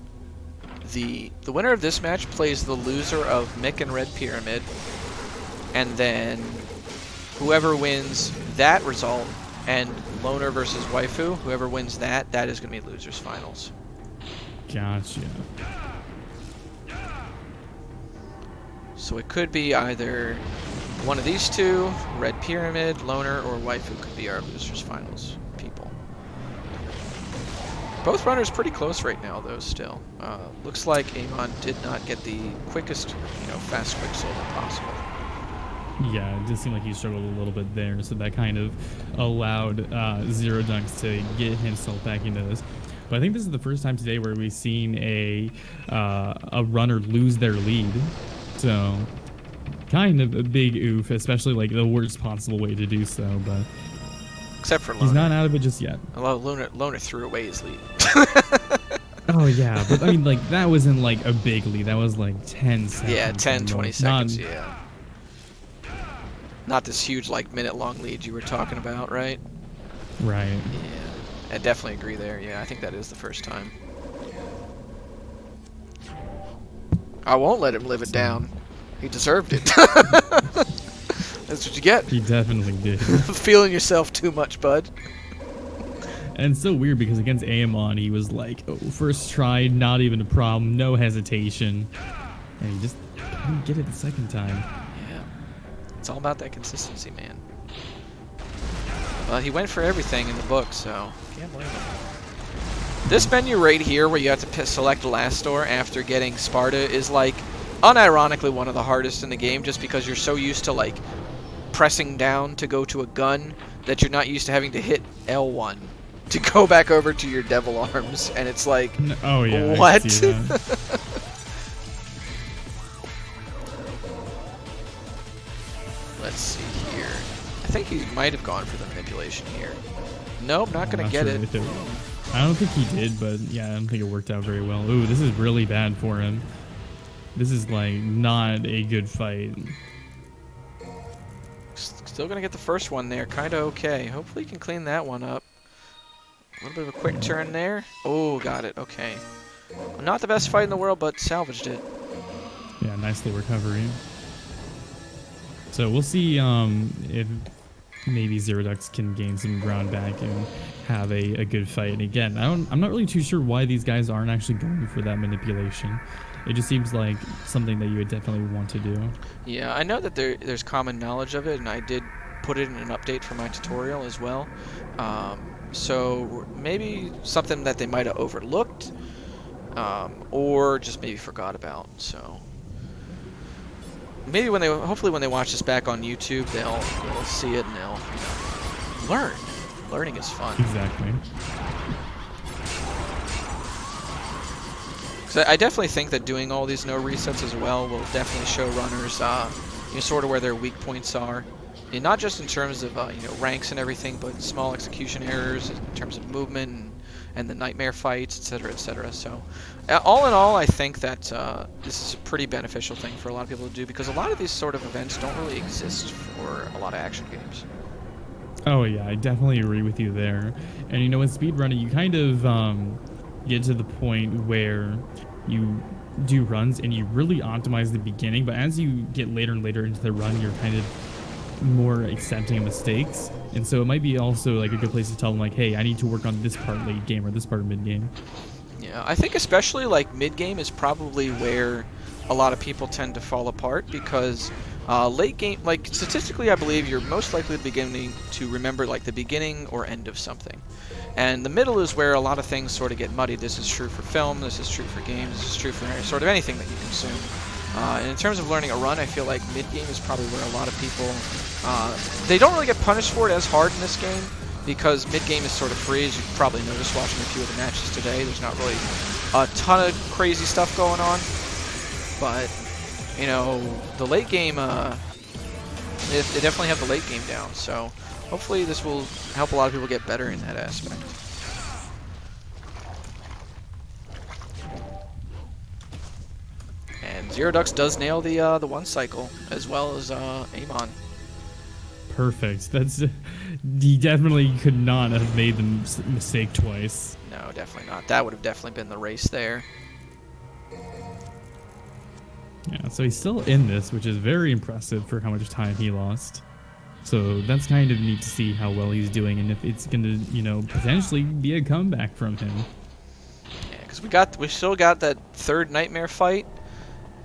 the winner of this match plays the loser of Mick and Red Pyramid, and then whoever wins that result and Loner versus Waifu, whoever wins that is going to be losers finals. Gotcha. So it could be either one of these two, Red Pyramid, Loner, or Waifu could be our losers finals people. Both runners pretty close right now, though. Still, looks like Aemon did not get the quickest, fast quick silver possible. Yeah, it did seem like he struggled a little bit there, so that kind of allowed Zerodux to get himself back into this. But I think this is the first time today where we've seen a runner lose their lead. So, kind of a big oof, especially like the worst possible way to do so. But except for Loner. He's not out of it just yet. Although Loner threw away his lead. Oh yeah, but I mean, like, that wasn't like a big lead. That was like 10 seconds. Yeah, 10, 20 seconds. Yeah. Not this huge, like, minute-long lead you were talking about, right? Right. Yeah, I definitely agree there. Yeah, I think that is the first time. I won't let him live it down. He deserved it. That's what you get. He definitely did. Feeling yourself too much, bud. And it's so weird because against Aemon, he was like, oh, first try, not even a problem, no hesitation. And he just couldn't get it the second time. It's all about that consistency, man. Well, he went for everything in the book, so can't blame him. This menu right here, where you have to select last door after getting Sparta, is like unironically one of the hardest in the game, just because you're so used to like pressing down to go to a gun that you're not used to having to hit L1 to go back over to your devil arms, and it's like, oh yeah, what? I see that. Let's see here. I think he might have gone for the manipulation here. Nope, not gonna get it. I don't think he did, but yeah, I don't think it worked out very well. Ooh, this is really bad for him. This is like not a good fight. Still gonna get the first one there, kinda okay. Hopefully he can clean that one up. A little bit of a quick turn there. Oh, got it, okay. Not the best fight in the world, but salvaged it. Yeah, nice little recovery. So we'll see if maybe Zerodux can gain some ground back and have a good fight. And again, I'm not really too sure why these guys aren't actually going for that manipulation. It just seems like something that you would definitely want to do. Yeah, I know that there's common knowledge of it, and I did put it in an update for my tutorial as well. So maybe something that they might have overlooked, or just maybe forgot about. So maybe hopefully when they watch this back on YouTube, they'll see it and they'll learn. Learning is fun. Exactly. So I definitely think that doing all these no resets as well will definitely show runners, sort of where their weak points are, and not just in terms of ranks and everything, but small execution errors in terms of movement and the nightmare fights, etc., etc. So, all in all, I think that this is a pretty beneficial thing for a lot of people to do, because a lot of these sort of events don't really exist for a lot of action games. Oh yeah, I definitely agree with you there. And in speedrunning, you kind of get to the point where you do runs and you really optimize the beginning, but as you get later and later into the run, you're kind of more accepting of mistakes. And so it might be also like a good place to tell them, like, hey, I need to work on this part late game or this part mid game. Yeah, I think especially like mid game is probably where a lot of people tend to fall apart, because late game, like statistically, I believe you're most likely beginning to remember like the beginning or end of something. And the middle is where a lot of things sort of get muddied. This is true for film, this is true for games, this is true for sort of anything that you consume. And in terms of learning a run, I feel like mid-game is probably where a lot of people, they don't really get punished for it as hard in this game, because mid-game is sort of free, as you probably noticed watching a few of the matches today. There's not really a ton of crazy stuff going on, but you know, the late game, they definitely have the late game down. So hopefully this will help a lot of people get better in that aspect. And Zerodux does nail the one cycle as well as Aemon. Perfect. That's he definitely could not have made the mistake twice. No, definitely not. That would have definitely been the race there. Yeah, so he's still in this, which is very impressive for how much time he lost. So that's kind of neat to see how well he's doing and if it's going to, you know, potentially be a comeback from him. Yeah, because we still got that third nightmare fight,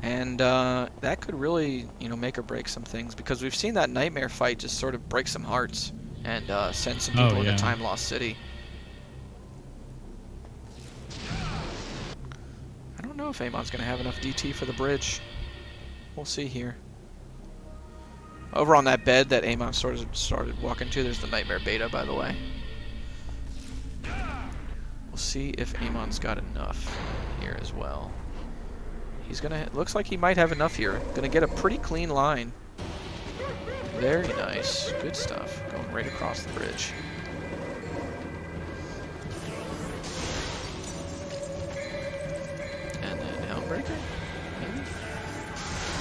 and that could really, you know, make or break some things, because we've seen that nightmare fight just sort of break some hearts and send some people into Time Lost City. I don't know if Aemon's going to have enough DT for the bridge. We'll see here. Over on that bed that Aemon sort of started walking to, there's the Nightmare Beta, by the way. We'll see if Aemon's got enough here as well. He's gonna, looks like he might have enough here. Gonna get a pretty clean line. Very nice. Good stuff. Going right across the bridge. And then Helmbreaker? Maybe?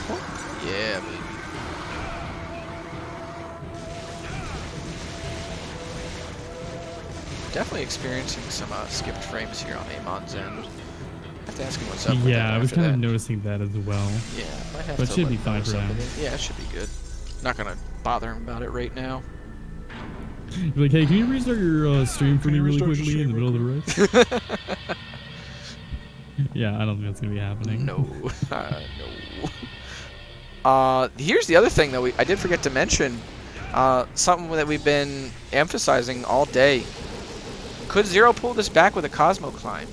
Oh, yeah, baby. Definitely experiencing some skipped frames here on Aemon's end. I have to ask him what's up with Yeah, I was kind of that. noticing that as well. Yeah, might have But to should be let fine him for know now. what's up with it. Yeah, it should be good. Not gonna bother him about it right now. You're like, hey, can you restart your stream for me really quickly in the middle of the race? Yeah, I don't think that's gonna be happening. No, no. Here's the other thing that I did forget to mention. Something that we've been emphasizing all day. Could Zero pull this back with a Cosmo Climb?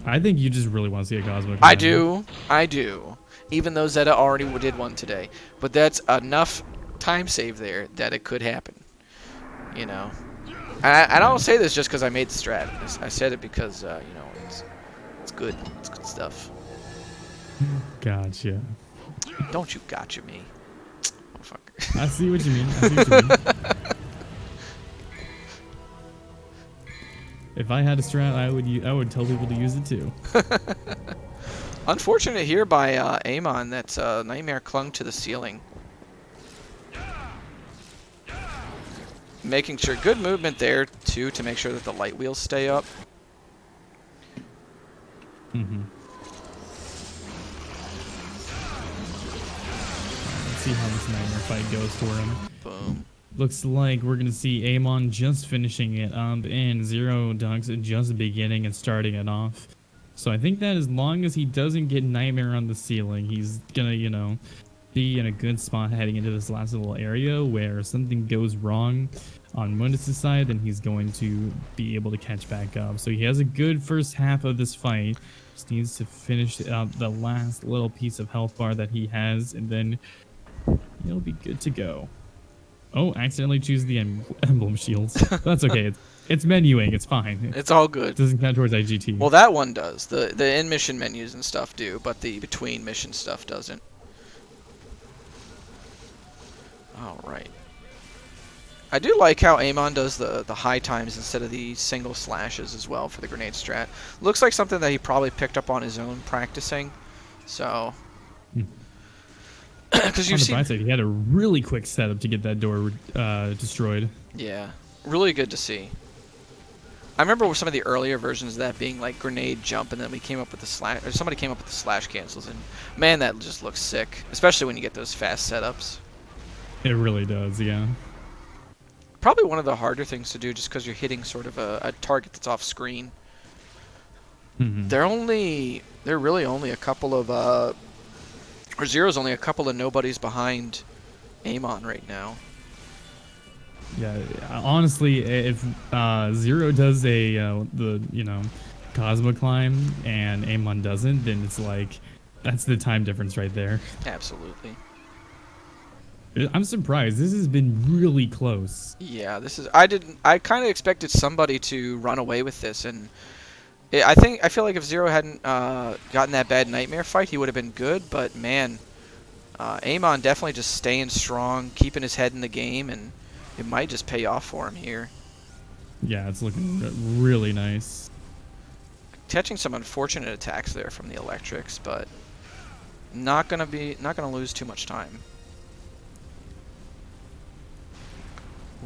I think you just really want to see a Cosmic. I do. Even though Zeta already did one today. But that's enough time save there that it could happen. You know. And I don't say this just because I made the strat. I said it because, you know, it's good. It's good stuff. Gotcha. Don't you gotcha me. Motherfucker. I see what you mean. I see what you mean. If I had a strat, I would tell people to use it too. Unfortunate here by Aemon that Nightmare clung to the ceiling. Making sure, good movement there too to make sure that the light wheels stay up. Mm-hmm. Let's see how this Nightmare fight goes for him. Boom. Looks like we're going to see Aemon just finishing it up and Zerodux just beginning and starting it off. So I think that as long as he doesn't get Nightmare on the ceiling, he's going to, you know, be in a good spot heading into this last little area where something goes wrong on Mundus' side, then he's going to be able to catch back up. So he has a good first half of this fight. Just needs to finish out the last little piece of health bar that he has, and then he'll be good to go. Oh, accidentally choose the emblem shields. That's okay. It's menuing. It's fine. It's all good. It doesn't count towards IGT. Well, that one does. The in-mission menus and stuff do, but the between-mission stuff doesn't. All right. I do like how Aemon does the high times instead of the single slashes as well for the grenade strat. Looks like something that he probably picked up on his own practicing. So... Because on the bright side, he had a really quick setup to get that door destroyed. Yeah, really good to see. I remember with some of the earlier versions of that being like grenade jump, and then we came up with the slash, or somebody came up with the slash cancels, and man, that just looks sick, especially when you get those fast setups. It really does, yeah. Probably one of the harder things to do, just because you're hitting sort of a target that's off screen. Mm-hmm. They're really only a couple of or Zero's only a couple of nobodies behind Aemon right now. Yeah, honestly, if Zero does the Cosmo climb and Aemon doesn't, then it's like that's the time difference right there. Absolutely. I'm surprised. This has been really close. Yeah, this is. I kind of expected somebody to run away with this, and I feel like if Zero hadn't gotten that bad nightmare fight, he would have been good. But man, Aemon definitely just staying strong, keeping his head in the game, and it might just pay off for him here. Yeah, it's looking really nice. Catching some unfortunate attacks there from the electrics, but not gonna lose too much time.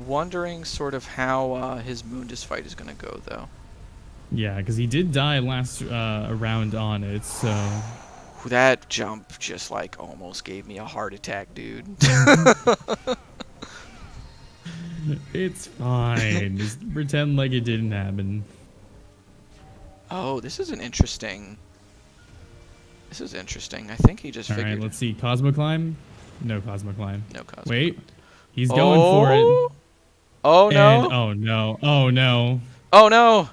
Wondering sort of how his Mundus fight is gonna go though. Yeah, because he did die last round on it, so... That jump just like almost gave me a heart attack, dude. It's fine. Just pretend like it didn't happen. Oh, this is interesting. This is interesting. I think he just figured. Alright, let's see. Cosmo Climb? No Cosmo Climb. No Cosmo. Wait. He's going for it. Oh no. And, oh no. Oh no. Oh no.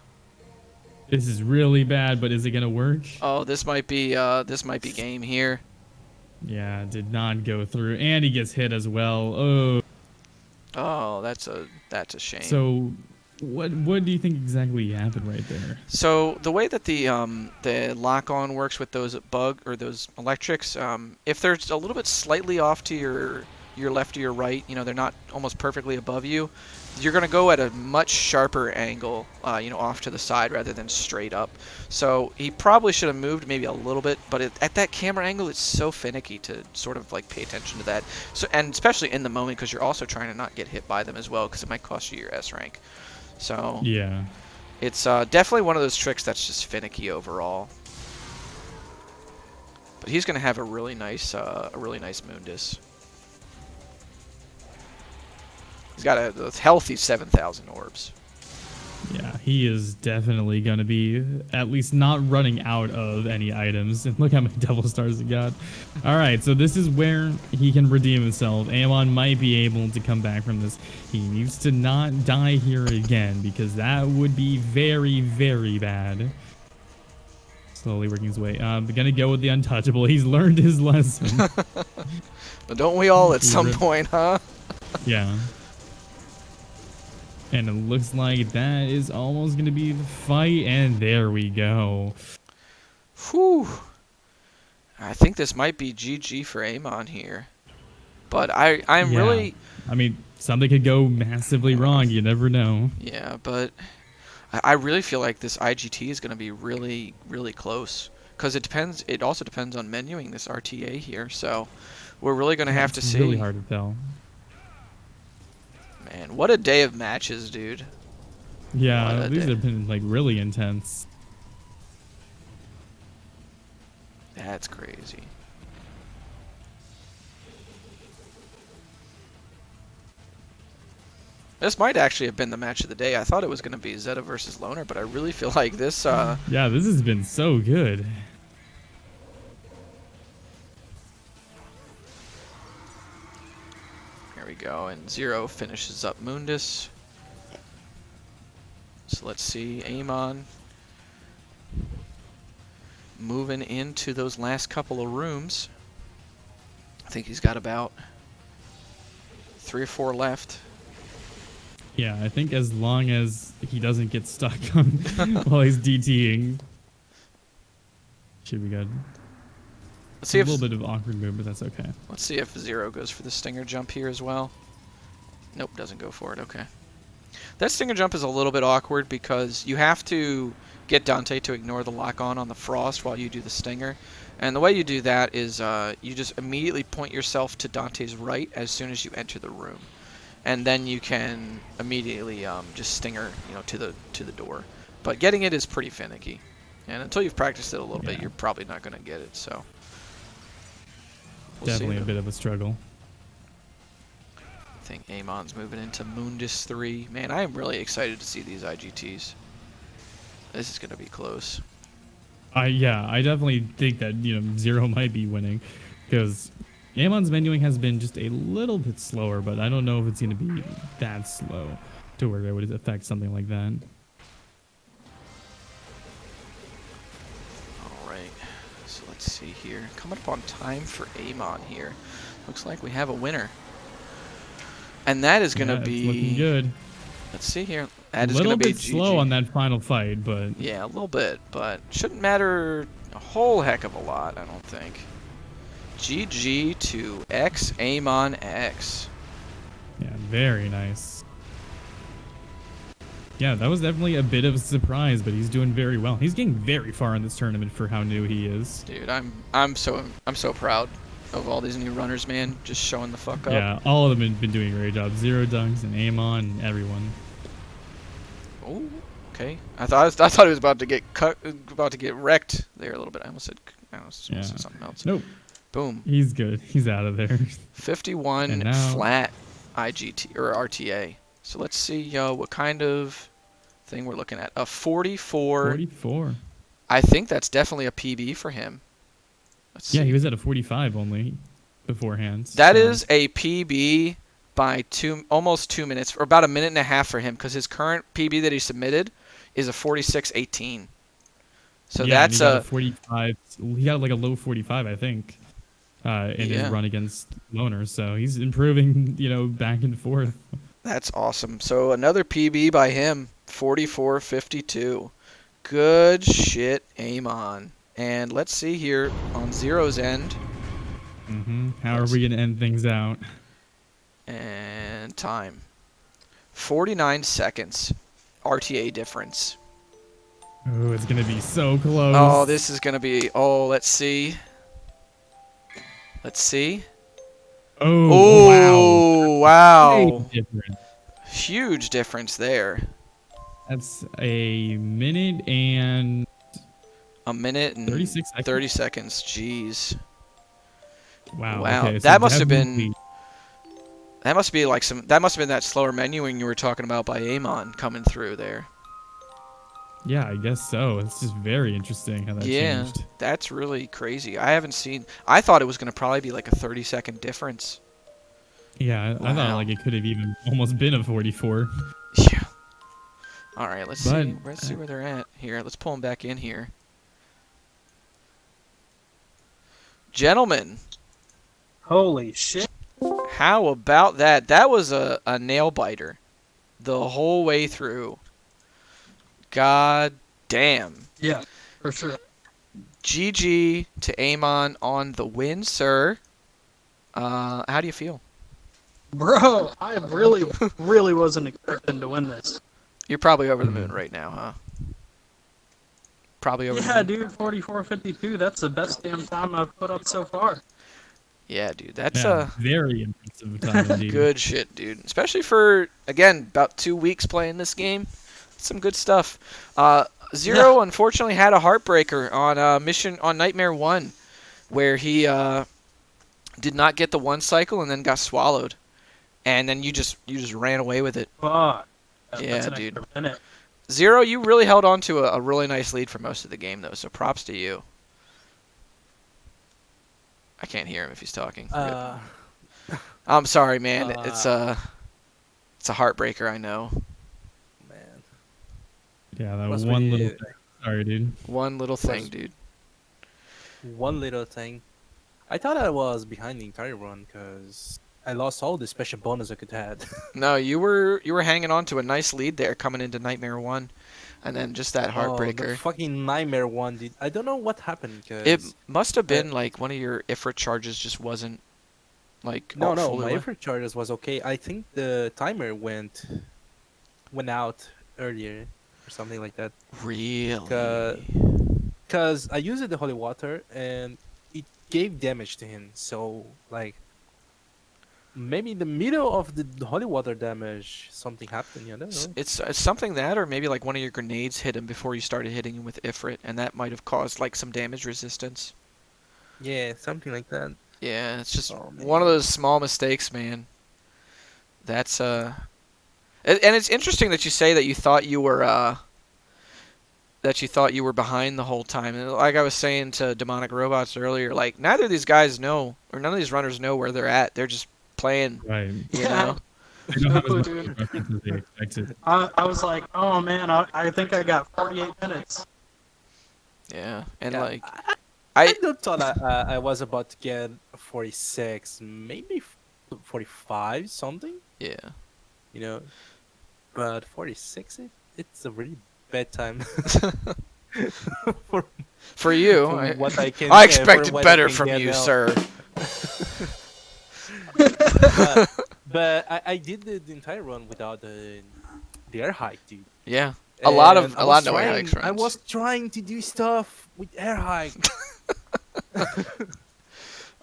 This is really bad, but is it gonna work? Oh, this might be game here. Yeah, did not go through, and he gets hit as well. Oh. Oh, that's a shame. So, what do you think exactly happened right there? So the way that the lock-on works with those those electrics, if they're a little bit slightly off to your left or your right, you know, they're not almost perfectly above you, you're going to go at a much sharper angle, you know, off to the side rather than straight up. So he probably should have moved maybe a little bit, but at that camera angle, it's so finicky to sort of like pay attention to that. So, and especially in the moment, because you're also trying to not get hit by them as well, because it might cost you your S rank. So yeah, it's definitely one of those tricks that's just finicky overall. But he's going to have a really nice Mundus. He's got a healthy 7,000 orbs. Yeah, he is definitely going to be at least not running out of any items. And look how many double stars he got. All right, so this is where he can redeem himself. Aemon might be able to come back from this. He needs to not die here again, because that would be very, very bad. Slowly working his way. Going to go with the untouchable. He's learned his lesson. Well, don't we all at some point, huh? Yeah. And it looks like that is almost going to be the fight, and there we go. Whew. I think this might be GG for Aemon here. But I'm really... I mean, something could go massively wrong. You never know. Yeah, but I really feel like this IGT is going to be really, really close. Because it also depends on menuing this RTA here. So we're really going to have to see. It's really hard to tell. Man, what a day of matches, dude. Yeah, these have been like really intense. That's crazy. This might actually have been the match of the day. I thought it was going to be Zeta versus Loner, but I really feel like this... Yeah, this has been so good. There we go, and Zero finishes up Mundus. So let's see, Aemon moving into those last couple of rooms. I think he's got about 3 or 4 left. Yeah, I think as long as he doesn't get stuck on while he's DTing, should be good. Let's see a little bit of awkward move, but that's okay. Let's see if Zero goes for the stinger jump here as well. Nope, doesn't go for it. Okay. That stinger jump is a little bit awkward because you have to get Dante to ignore the lock-on on the frost while you do the stinger. And the way you do that is you just immediately point yourself to Dante's right as soon as you enter the room. And then you can immediately just stinger, you know, to the door. But getting it is pretty finicky. And until you've practiced it a little bit, you're probably not going to get it, so... We'll definitely a bit of a struggle. I think Aemon's moving into Mundus 3. Man, I am really excited to see these IGTs. This is going to be close. Yeah, I definitely think that, you know, Zero might be winning, because Aemon's menuing has been just a little bit slower, but I don't know if it's going to be that slow to where it would affect something like that. Let's see here. Coming up on time for Aemon here. Looks like we have a winner. And that is going to be... looking good. Let's see here. A That is little going to be bit slow GG. on that final fight, but Yeah, a little bit, but shouldn't matter a whole heck of a lot, I don't think. GG to X Aemon X. yeah, very nice. Yeah, that was definitely a bit of a surprise, but he's doing very well. He's getting very far in this tournament for how new he is. Dude, I'm so proud of all these new runners, man. Just showing the fuck up. Yeah, all of them have been doing a great job. Zerodux and Aemon and everyone. Oh, okay. I thought he was about to get wrecked there a little bit. I almost said something else. Nope. Boom. He's good. He's out of there. 51 And now- flat IGT or RTA. So let's see what kind of thing we're looking at. A 44. 44. I think that's definitely a PB for him. Let's see. Yeah, he was at a 45 only beforehand. That so- is a PB by almost 2 minutes, or about a minute and a half for him, because his current PB that he submitted is a 46:18. So yeah, that's he got a 45. He got like a low 45, I think, in his Yeah. run against Loners. So he's improving, back and forth. That's awesome. So another PB by him, 44:52. Good shit, Aemon. And let's see here on Zero's end. How are we gonna end things out? And time. 49 seconds. RTA difference. Oh, it's gonna be so close. Oh, this is going to be... Oh, let's see. Let's see. Oh, wow. wow. Big difference. Huge difference there. That's a minute and A minute and 36 seconds. 30 seconds. Jeez. Wow. Wow. Okay, so That must have definitely- been... That must be like that must have been that slower menuing you were talking about by Aemon coming through there. Yeah, I guess so. It's just very interesting how that Yeah, changed. that's really crazy. I haven't seen... I thought it was going to probably be like a 30-second difference. Yeah, I thought Wow. like it could have even almost been a 44. Yeah. All right, let's But, see. Let's see where they're at here. Let's pull them back in here. Gentlemen, Holy shit. how about that? That was a nail biter the whole way through. God damn. Yeah, for sure. GG to Aemon on the win, sir. How do you feel? Bro, I really wasn't expecting to win this. You're probably over the moon right now, huh? Probably over the Yeah, moon. dude, 44:52. That's the best damn time I've put up so far. Yeah, dude. That's Yeah, very impressive time indeed. good shit, dude. Especially for, again, about 2 weeks playing this game. Some good stuff. Zero, unfortunately, had a heartbreaker on Nightmare 1, where he did not get the one cycle and then got swallowed. And then you just ran away with it. Fuck. Yeah, That's an dude. extra minute. Zero, you really held on to a really nice lead for most of the game, though, so props to you. I can't hear him if he's talking. I'm sorry, man. It's a heartbreaker, I know. Man. Yeah, that Was was one really- little thing. Sorry, dude. One little thing, dude. One little thing. I thought I was behind the entire run because I lost all the special bonus I could had. No, you were hanging on to a nice lead there coming into Nightmare 1, and then just that Oh, the heartbreaker. fucking Nightmare 1, dude. I don't know what happened because... It must have been like one of your Ifrit charges just wasn't like No, no, fully my away. effort charges was okay. I think the timer went out earlier or something like that. Really? Because I used the holy water and it gave damage to him. So, like, maybe in the middle of the holy water damage, something happened. I don't know. It's something that, or maybe like one of your grenades hit him before you started hitting him with Ifrit, and that might have caused like some damage resistance. Yeah, something like that. Yeah, it's just Oh, one of man. those small mistakes, man. That's and it's interesting that you say that you thought you were behind the whole time. And like I was saying to Demonic Robots earlier, like neither of these guys know, or none of these runners know where they're at. They're just playing. Right. You know? They don't have as No, much dude. reference as they expected. I was like, oh man, I think I got 48 minutes. Yeah, and Yeah, like I don't thought I was about to get 46, maybe 45, something. yeah. You know, but 46, it's a really bad time. for, For you, for what I can. I yeah, expected for what I better can from get you, now. sir. But I did the entire run without the air hike, dude. Yeah, a lot And of no air hikes I runs. was trying to do stuff with air hike.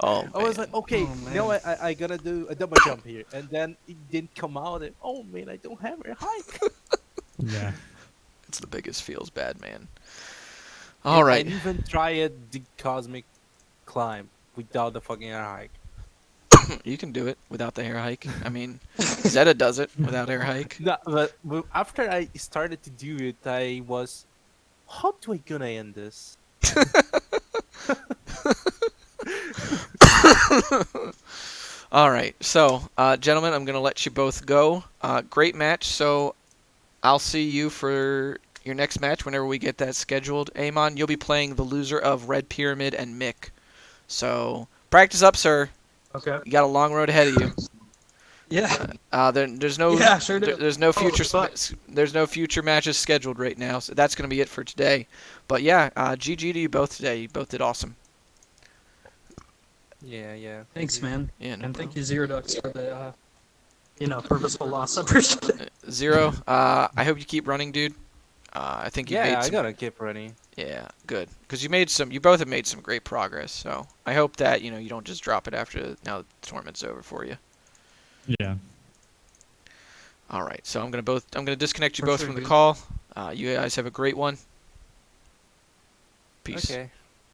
Oh, I was man. like, okay, Oh, now man. I gotta do a double jump here, and then it didn't come out. And oh man, I don't have air hike. Yeah. It's the biggest feels bad, man. And All right. I even tried the cosmic climb without the fucking air hike. You can do it without the air hike. I mean, Zeta does it without air hike. No, but after I started to do it, I was, how do I gonna end this? All right. So, gentlemen, I'm going to let you both go. Great match. So, I'll see you for your next match whenever we get that scheduled. Aemon, you'll be playing the loser of Red Pyramid and Mick. So, practice up, sir. Okay. You got a long road ahead of you. Yeah. There's no Yeah, sure do. there's no future fuck. there's no future matches scheduled right now. So that's going to be it for today. But yeah, GG to you both today. You both did awesome. Yeah. Thanks, man. Yeah, no And thank you, Zerodux, for the, purposeful loss. I appreciate it. Zero. I hope you keep running, dude. I think you made Yeah, I some. gotta keep running. Yeah, good. Because you both have made some great progress. So I hope that you don't just drop it after now the tournament's over for you. Yeah. All right. So I'm gonna disconnect you For both sure, from the dude. call. You guys have a great one. Peace. Okay.